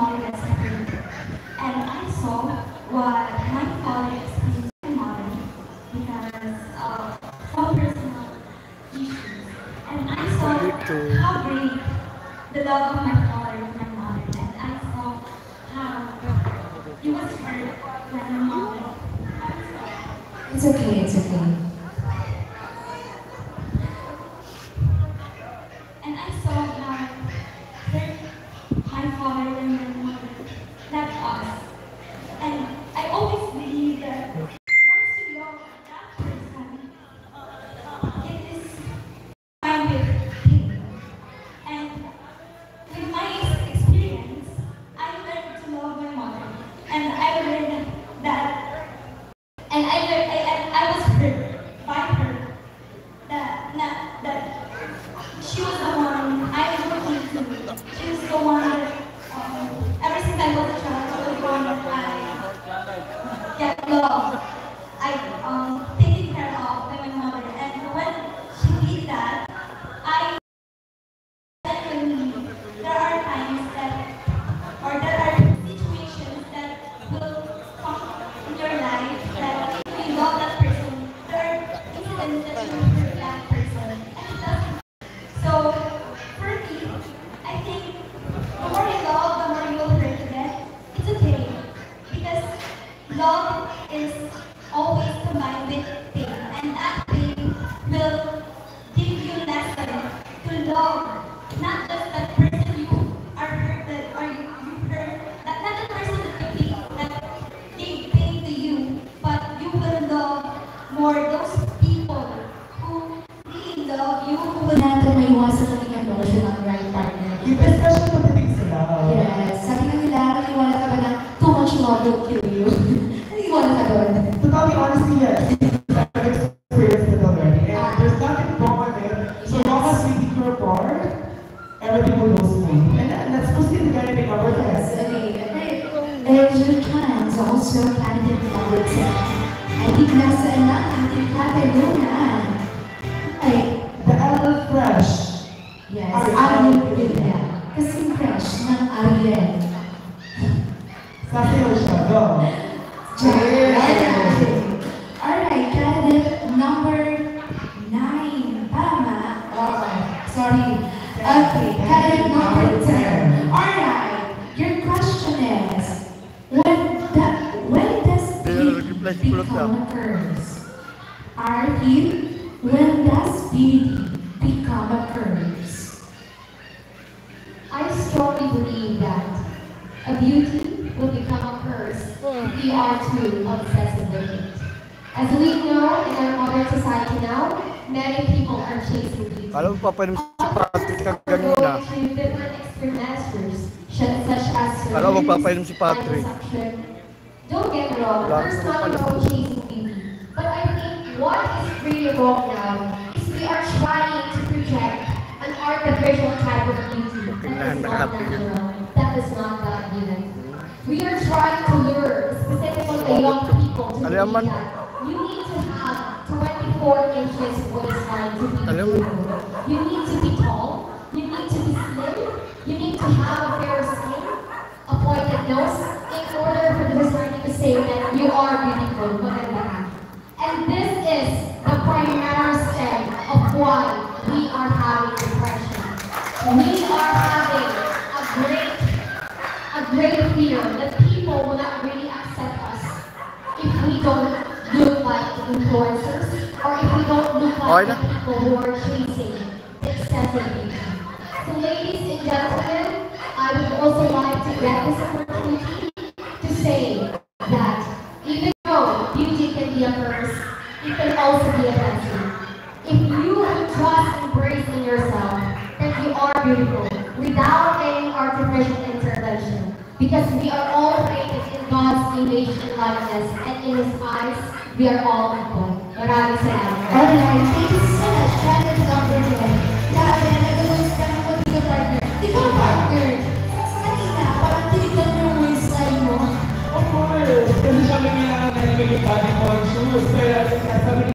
mother gets hurt. And I saw what my father experienced with my mother because of some personal issues. And I saw how great the love of my father with my mother. And I saw how he was hurt when my mother. It's okay, it's okay. And I saw how hurt my father and my mother left us. And I always believe that once you love that person, it is fine with him. And with my experience, I learned to love my mother. And I learned that, and I was hurt by her, that she was the one I was looking to. She was the one that, ever since I was a child, she was the one that I get love. I taken care of by my mother. And when she did that, I genuinely, there are times that, or there are situations that will come in your life that if you love that person, there are incidents that you will hurt that person. And it doesn't. So, for me, I think the more you love, the more you will hurt again. It's okay. Because love is always combined with pain. And that pain will give you lesson to love. Not just that person you are hurted or you hurt. Not the person that you think that they pain to you. But you will love more those people who really love you, who will Natin may iwasan maging emotional right partner. Especially pagdating sa love. Yes. Sabi nga nila, naniwala ka ba na too much love will kill you? Naniwala ka doon? To tell me honestly, yes. I've experienced it already. And there's nothing wrong with it. So long as we keep your apart, everything will go smooth. And let's proceed to getting over Yes, this. okay. There's your chance also candidate number 10. Ay, di nasa na ating katanungan. Ay, The Ever Fresh. yes, Ariel Rivera. Kasing fresh ng Ariel. Sabi mo siya, go. Alright, candidate number 9. Tama. Okay, sorry. Okay, candidate number 10. Alright, your question is, when does beauty become a curse? Ariel, when does beauty become a curse? I strongly believe that a beauty will become a curse if we are too obsessive with it. As we know in our modern society now, many people are chasing beauty. Alam mo, papainom si Patrick ka Going kanina. through different experiences, such as Alam mo, surgeries, papainom si Patrick. liposuction. Don't get me wrong, Wala there's naman nothing pala. wrong with chasing beauty. But I think what is really wrong now is we are trying to project an artificial type of beauty that is not natural, that is not God-given. We are trying to lure specifically the young people to believe that you need to have 24 inches waistline to be beautiful. You need to be tall, you need to be slim, you need to have a fair skin, a pointed nose, in order for the society to say that you are beautiful, maganda ka. And this is the primary step of why we are having depression. We are having a great fear that people will not really accept us if we don't look like influencers or if we don't look like the people who are chasing excessive beauty. So ladies and gentlemen, I would also like to get this opportunity to say that even though beauty can be a curse, it can also be a blessing. If you just embrace in yourself that you are beautiful without any artificial intervention, because we are all created in God's image and likeness, and in His eyes, we are all equal. Maraming salamat. Alright, thank you so much, candidate number 10. Grabe, nag-voice ka ng magiging partner. Di ba partner? Sa kanina, parang tinignan mo yung waistline mo. Of course. Kasi siya may kailangan na yung body conscious. Kaya sabi